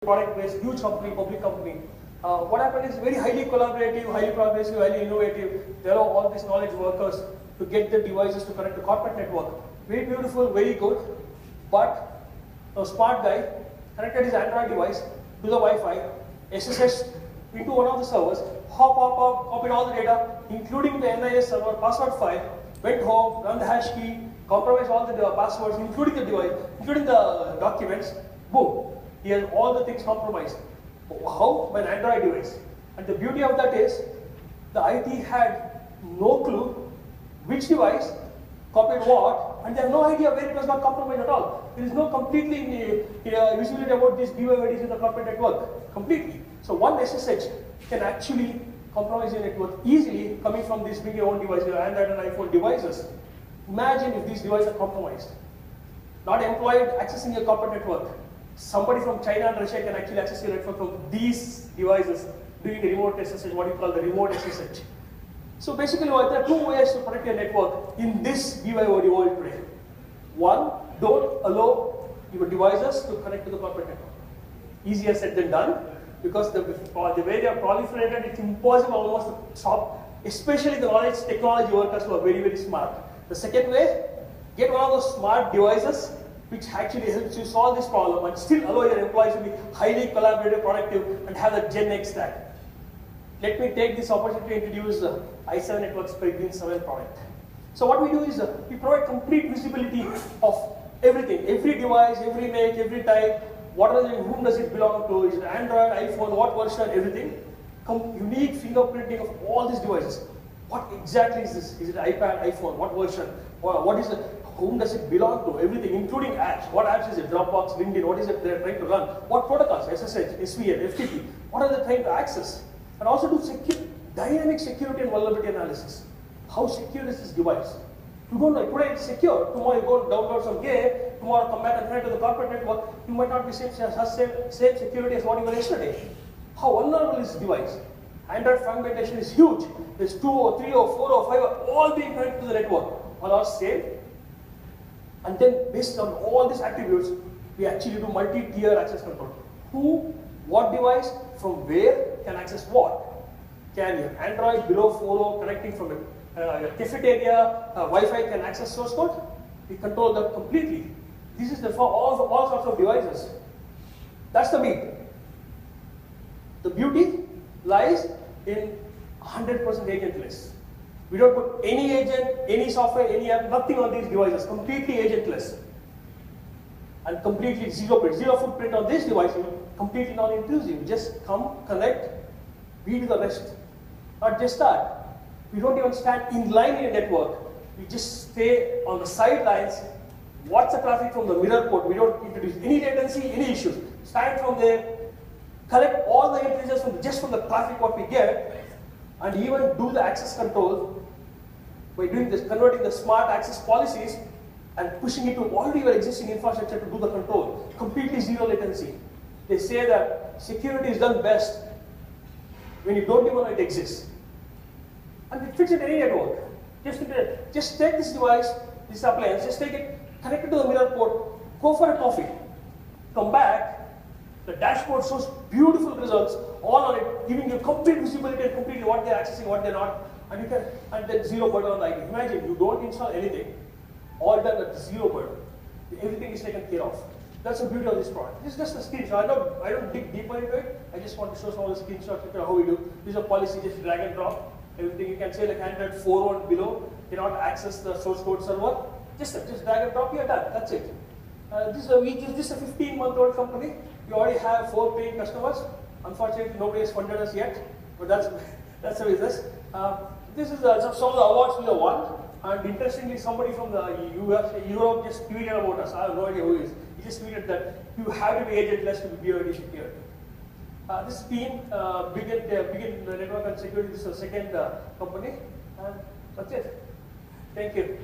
product-based, huge company, public company. What happened is very highly collaborative, highly progressive, highly innovative. They allow all these knowledge workers to get the devices to connect to corporate network. Very beautiful, very good. But a smart guy connected his Android device to the Wi-Fi, SSH into one of the servers, copied all the data, including the NIS server password file, went home, run the hash key, compromised all the passwords, including the device, including the documents. Boom, he has all the things compromised. How? By an Android device. And the beauty of that is, the IT had no clue which device copied what, and they have no idea where it was not compromised at all. There is no completely visibility about these DYIDs in the corporate network, completely. So one SSH can actually compromise your network easily coming from these big own devices, Android and iPhone devices. Imagine if these devices are compromised. Not employed accessing your corporate network. Somebody from China and Russia can actually access your network from these devices doing the remote SSH, what you call the remote SSH. So basically, there are two ways to protect your network in this BYOD world today. One, don't allow your devices to connect to the corporate network. Easier said than done, because the way they are proliferated, it's impossible almost to stop, especially the knowledge technology workers who are very, very smart. The second way, get one of those smart devices which actually helps you solve this problem and still allow your employees to be highly collaborative, productive, and have the Gen X stack. Let me take this opportunity to introduce the i7 Networks Peregrine 7 product. So what we do is we provide complete visibility of everything, every device, every make, every type, whom does it belong to, is it Android, iPhone, what version, everything. Unique fingerprinting of all these devices. What exactly is this? Is it iPad, iPhone, what version? What is it? Whom does it belong to? Everything, including apps. What apps is it? Dropbox, LinkedIn, what is it they're trying to run? What protocols? SSH, SVN, FTP. What are they trying to access? And also do dynamic security and vulnerability analysis. How secure is this device? You don't know, today it's secure. Tomorrow you go download some game, tomorrow come back and connect to the corporate network. You might not be same security as what you were yesterday. How vulnerable is this device? Android fragmentation is huge. There's 2 or 3 or 4 or 5 are all being connected to the network. All are same. And then based on all these attributes, we actually do multi-tier access control. Who, what device, from where can access what? Can your Android below 4.0 connecting from a cafeteria, Wi-Fi can access source code? We control that completely. This is for all sorts of devices. That's the meat. The beauty lies in 100% agentless. We don't put any agent, any software, any app, nothing on these devices, completely agentless. And completely zero footprint on this device, completely non-intrusive. Just come, connect, we do the rest. Not just that, we don't even stand in line in a network. We just stay on the sidelines, watch the traffic from the mirror port. We don't introduce any latency, any issues. Stand from there, collect all the intelligence just from the traffic what we get, and even do the access control by doing this, converting the smart access policies and pushing it to already your existing infrastructure to do the control. Completely zero latency. They say that security is done best when you don't even know it exists. And it fits in any network. Just take this device, this appliance, just take it, connect it to the mirror port, go for a coffee, come back. The dashboard shows beautiful results, all on it, giving you complete visibility and completely what they're accessing, what they're not, and then zero burden on the IT. Imagine you don't install anything, all done at zero burden. Everything is taken care of. That's the beauty of this product. This is just a screenshot. I don't dig deeper into it. I just want to show some of the screenshots of how we do. This is a policy, just drag and drop. Everything you can say like Android 4 and below cannot access the source code server. Just drag and drop, you're done. That's it. This is a 15-month-old company. We already have 4 paying customers. Unfortunately, nobody has funded us yet, but that's the business. This is some of the awards we have won. And interestingly, somebody from the US, Europe just tweeted about us. I have no idea who he is. He just tweeted that you have to be agentless to be BYOD secure. This team, Begin Network and Security, this is the second company. And that's it. Thank you.